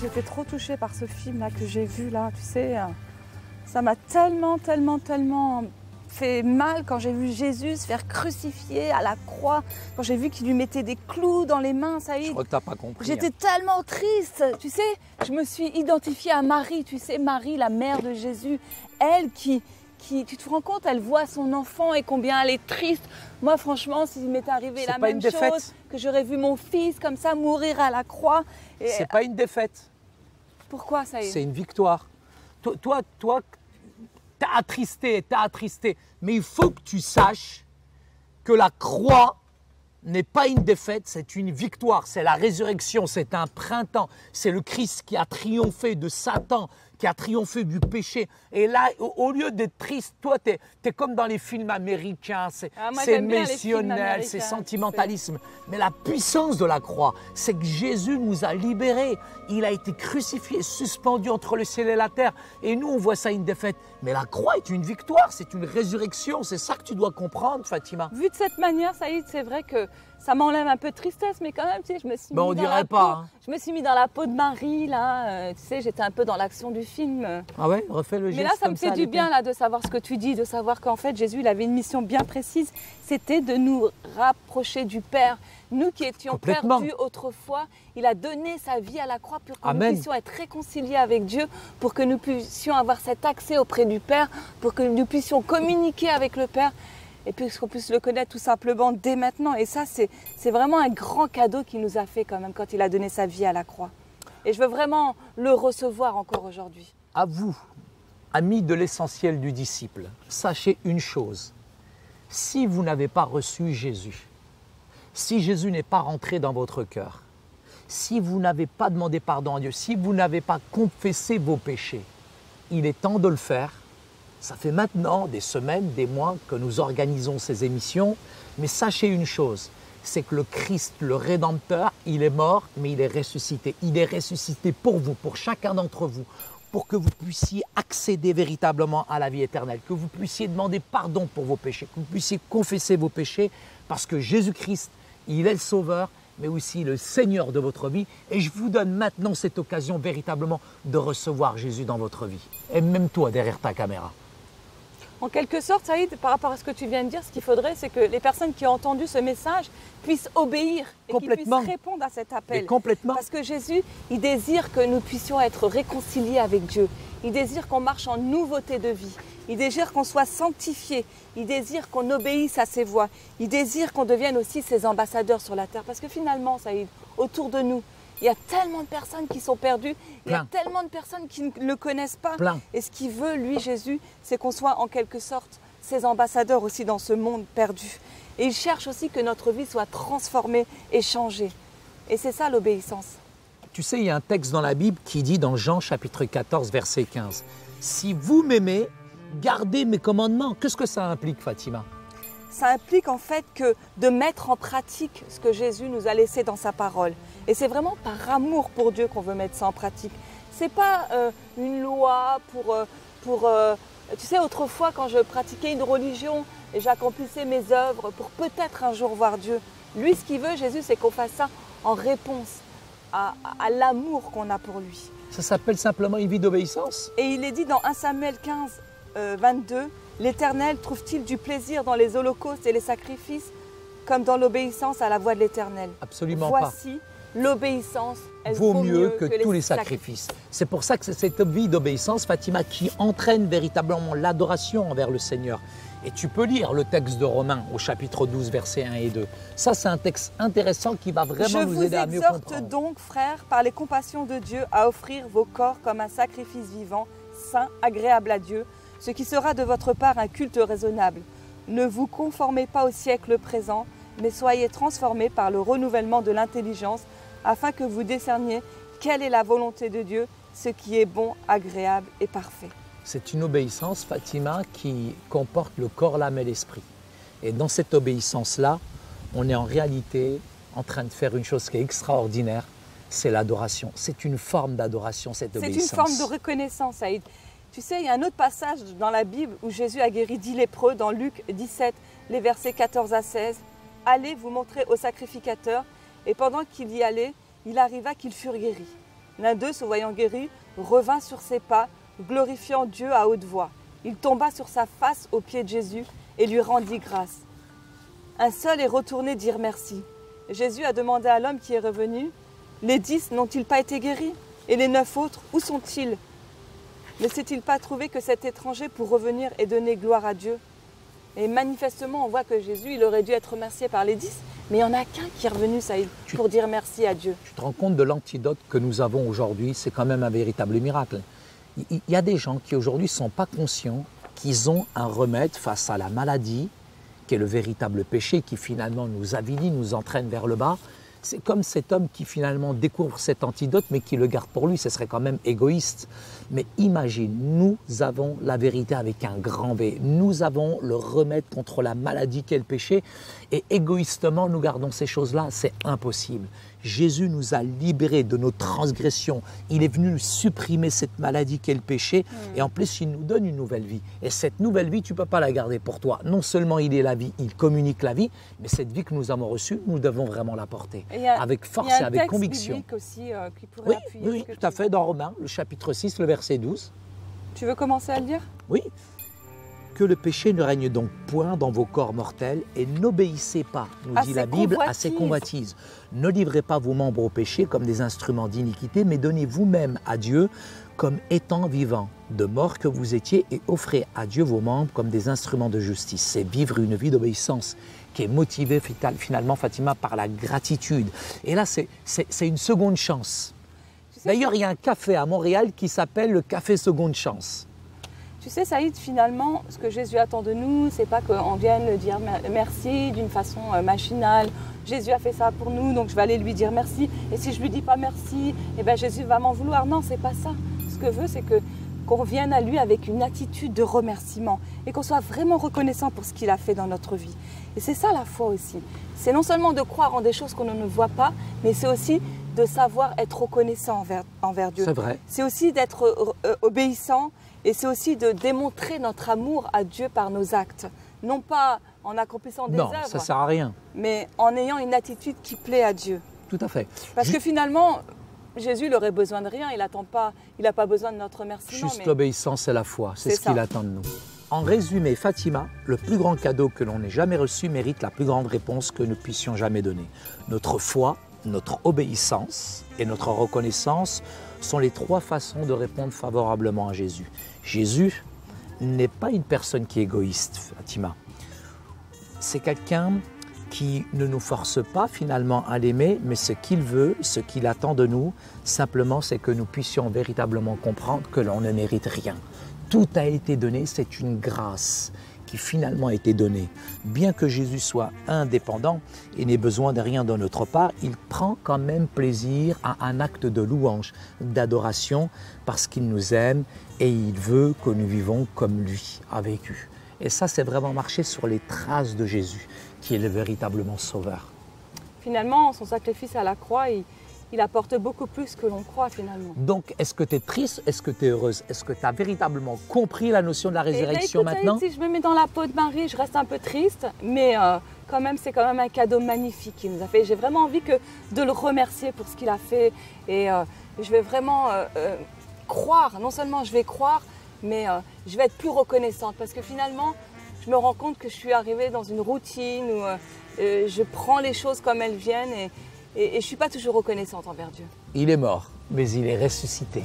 J'étais trop touchée par ce film là que j'ai vu là, tu sais. Ça m'a tellement fait mal quand j'ai vu Jésus se faire crucifier à la croix, quand j'ai vu qu'il lui mettait des clous dans les mains, Saïd. Je crois que t'as pas compris. J'étais tellement triste, tu sais. Je me suis identifiée à Marie, tu sais, Marie, la mère de Jésus. Elle qui, tu te rends compte, elle voit son enfant et combien elle est triste. Moi, franchement, s'il m'était arrivé la même chose, que j'aurais vu mon fils comme ça mourir à la croix. C'est pas une défaite. Pourquoi, Saïd? C'est une victoire. Toi, t'as attristé. Mais il faut que tu saches que la croix n'est pas une défaite, c'est une victoire. C'est la résurrection, c'est un printemps. C'est le Christ qui a triomphé de Satan, qui a triomphé du péché. Et là, au lieu d'être triste, toi, tu es comme dans les films américains. C'est missionnel, c'est sentimentalisme. Mais la puissance de la croix, c'est que Jésus nous a libérés. Il a été crucifié, suspendu entre le ciel et la terre. Et nous, on voit ça une défaite. Mais la croix est une victoire, c'est une résurrection. C'est ça que tu dois comprendre, Fatima. Vu de cette manière, Saïd, c'est vrai que ça m'enlève un peu de tristesse, mais quand même, tu sais, je me suis mis on dirait pas. Je me suis mis dans la peau de Marie, là. Tu sais, j'étais un peu dans l'action du film. Ah ouais, refais le geste. Mais là, ça me fait du bien, là, de savoir ce que tu dis, de savoir qu'en fait, Jésus, il avait une mission bien précise. C'était de nous rapprocher du Père. Nous qui étions perdus autrefois, il a donné sa vie à la croix pour que nous puissions être réconciliés avec Dieu, pour que nous puissions avoir cet accès auprès du Père, pour que nous puissions communiquer avec le Père. Et puis qu'on puisse le connaître tout simplement dès maintenant. Et ça, c'est vraiment un grand cadeau qu'il nous a fait quand même quand il a donné sa vie à la croix. Et je veux vraiment le recevoir encore aujourd'hui. À vous, amis de l'essentiel du disciple, sachez une chose. Si vous n'avez pas reçu Jésus, si Jésus n'est pas rentré dans votre cœur, si vous n'avez pas demandé pardon à Dieu, si vous n'avez pas confessé vos péchés, il est temps de le faire. Ça fait maintenant des semaines, des mois que nous organisons ces émissions, mais sachez une chose, c'est que le Christ, le Rédempteur, il est mort, mais il est ressuscité. Il est ressuscité pour vous, pour chacun d'entre vous, pour que vous puissiez accéder véritablement à la vie éternelle, que vous puissiez demander pardon pour vos péchés, que vous puissiez confesser vos péchés, parce que Jésus-Christ, il est le Sauveur, mais aussi le Seigneur de votre vie. Et je vous donne maintenant cette occasion véritablement de recevoir Jésus dans votre vie. Et même toi, derrière ta caméra. En quelque sorte, Saïd, par rapport à ce que tu viens de dire, ce qu'il faudrait, c'est que les personnes qui ont entendu ce message puissent obéir et qu'ils puissent répondre à cet appel. Mais complètement. Parce que Jésus, il désire que nous puissions être réconciliés avec Dieu. Il désire qu'on marche en nouveauté de vie. Il désire qu'on soit sanctifié. Il désire qu'on obéisse à ses voies. Il désire qu'on devienne aussi ses ambassadeurs sur la terre. Parce que finalement, Saïd, autour de nous, il y a tellement de personnes qui sont perdues, il y a tellement de personnes qui ne le connaissent pas. Et ce qu'il veut, lui, Jésus, c'est qu'on soit en quelque sorte ses ambassadeurs aussi dans ce monde perdu. Et il cherche aussi que notre vie soit transformée et changée. Et c'est ça l'obéissance. Tu sais, il y a un texte dans la Bible qui dit dans Jean chapitre 14, verset 15, « Si vous m'aimez, gardez mes commandements. » Qu'est-ce que ça implique, Fatima? Ça implique en fait que de mettre en pratique ce que Jésus nous a laissé dans sa parole. Et c'est vraiment par amour pour Dieu qu'on veut mettre ça en pratique. C'est pas une loi tu sais, autrefois quand je pratiquais une religion et j'accomplissais mes œuvres pour peut-être un jour voir Dieu. Lui, ce qu'il veut, Jésus, c'est qu'on fasse ça en réponse à l'amour qu'on a pour lui. Ça s'appelle simplement une vie d'obéissance. Et il est dit dans 1 Samuel 15, 22, « L'Éternel trouve-t-il du plaisir dans les holocaustes et les sacrifices comme dans l'obéissance à la voix de l'Éternel ?» Absolument pas. Voici, l'obéissance, elle vaut mieux que tous les sacrifices. C'est pour ça que c'est cette vie d'obéissance, Fatima, qui entraîne véritablement l'adoration envers le Seigneur. Et tu peux lire le texte de Romains au chapitre 12, versets 1 et 2. Ça, c'est un texte intéressant qui va vraiment nous aider à mieux comprendre. Je vous exhorte donc, frères, par les compassions de Dieu, à offrir vos corps comme un sacrifice vivant, saint, agréable à Dieu, ce qui sera de votre part un culte raisonnable. Ne vous conformez pas au siècle présent, mais soyez transformés par le renouvellement de l'intelligence, afin que vous discerniez quelle est la volonté de Dieu, ce qui est bon, agréable et parfait. C'est une obéissance, Fatima, qui comporte le corps, l'âme et l'esprit. Et dans cette obéissance-là, on est en réalité en train de faire une chose qui est extraordinaire, c'est l'adoration. C'est une forme d'adoration, cette obéissance. C'est une forme de reconnaissance, Saïd. Tu sais, il y a un autre passage dans la Bible où Jésus a guéri 10 lépreux, dans Luc 17, les versets 14 à 16. « Allez vous montrer au sacrificateur. » Et pendant qu'il y allait, il arriva qu'ils furent guéris. L'un d'eux, se voyant guéri, revint sur ses pas, glorifiant Dieu à haute voix. Il tomba sur sa face aux pieds de Jésus et lui rendit grâce. Un seul est retourné dire merci. Jésus a demandé à l'homme qui est revenu, « Les 10 n'ont-ils pas été guéris? Et les 9 autres, où sont-ils? Ne s'est-il pas trouvé que cet étranger pour revenir et donner gloire à Dieu ?» Et manifestement, on voit que Jésus, il aurait dû être remercié par les 10, mais il n'y en a qu'un qui est revenu, Saïd, pour dire merci à Dieu. Tu te rends compte de l'antidote que nous avons aujourd'hui? C'est quand même un véritable miracle. Il y a des gens qui aujourd'hui ne sont pas conscients qu'ils ont un remède face à la maladie, qui est le véritable péché, qui finalement nous avilit, nous entraîne vers le bas. C'est comme cet homme qui finalement découvre cet antidote, mais qui le garde pour lui. Ce serait quand même égoïste. Mais imagine, nous avons la vérité avec un grand V. Nous avons le remède contre la maladie qu'est le péché. Et égoïstement, nous gardons ces choses-là. C'est impossible. Jésus nous a libérés de nos transgressions. Il est venu supprimer cette maladie qu'est le péché. Et en plus, il nous donne une nouvelle vie. Et cette nouvelle vie, tu ne peux pas la garder pour toi. Non seulement il est la vie, il communique la vie, mais cette vie que nous avons reçue, nous devons vraiment la porter. Avec force et avec conviction. Il y a un texte biblique aussi qui pourrait appuyer. Oui, tout à fait, dans Romains, le chapitre 6, le verset 12. Tu veux commencer à le lire? Oui. Que le péché ne règne donc point dans vos corps mortels et n'obéissez pas, nous dit la Bible, à ces convoitises. Ne livrez pas vos membres au péché comme des instruments d'iniquité, mais donnez vous-même à Dieu comme étant vivants, de mort que vous étiez, et offrez à Dieu vos membres comme des instruments de justice. C'est vivre une vie d'obéissance qui est motivée finalement, Fatima, par la gratitude. Et là, c'est une seconde chance. D'ailleurs, il y a un café à Montréal qui s'appelle le Café Seconde Chance. Tu sais, Saïd, finalement, ce que Jésus attend de nous, c'est pas qu'on vienne dire merci d'une façon machinale. Jésus a fait ça pour nous, donc je vais aller lui dire merci. Et si je lui dis pas merci, eh ben Jésus va m'en vouloir. Non, c'est pas ça. Ce que veut, c'est qu'on vienne à lui avec une attitude de remerciement et qu'on soit vraiment reconnaissant pour ce qu'il a fait dans notre vie. Et c'est ça la foi aussi. C'est non seulement de croire en des choses qu'on ne voit pas, mais c'est aussi de savoir être reconnaissant envers Dieu. C'est vrai. C'est aussi d'être obéissant. Et c'est aussi de démontrer notre amour à Dieu par nos actes. Non pas en accomplissant des œuvres. Non, ça ne sert à rien. Mais en ayant une attitude qui plaît à Dieu. Tout à fait. Parce que finalement, Jésus n'aurait besoin de rien. Il n'a pas besoin de notre remerciement. Juste l'obéissance et la foi. C'est ce qu'il attend de nous. En résumé, Fatima, le plus grand cadeau que l'on ait jamais reçu mérite la plus grande réponse que nous puissions jamais donner. Notre foi, notre obéissance et notre reconnaissance sont les 3 façons de répondre favorablement à Jésus. Jésus n'est pas une personne qui est égoïste, Fatima. C'est quelqu'un qui ne nous force pas finalement à l'aimer, mais ce qu'il veut, ce qu'il attend de nous, simplement c'est que nous puissions véritablement comprendre que l'on ne mérite rien. Tout a été donné, c'est une grâce qui finalement a été donnée. Bien que Jésus soit indépendant et n'ait besoin de rien de notre part, il prend quand même plaisir à un acte de louange, d'adoration, parce qu'il nous aime et il veut que nous vivons comme lui a vécu. Et ça, c'est vraiment marcher sur les traces de Jésus, qui est le véritablement sauveur. Finalement, son sacrifice à la croix, il apporte beaucoup plus que l'on croit finalement. Donc, est-ce que tu es triste? Est-ce que tu es heureuse? Est-ce que tu as véritablement compris la notion de la résurrection maintenant? Si je me mets dans la peau de Marie, je reste un peu triste, mais quand même, c'est quand même un cadeau magnifique qu'il nous a fait. J'ai vraiment envie de le remercier pour ce qu'il a fait. Et je vais vraiment croire, non seulement je vais croire, mais je vais être plus reconnaissante. Parce que finalement, je me rends compte que je suis arrivée dans une routine où je prends les choses comme elles viennent et je ne suis pas toujours reconnaissante envers Dieu. Il est mort, mais il est ressuscité.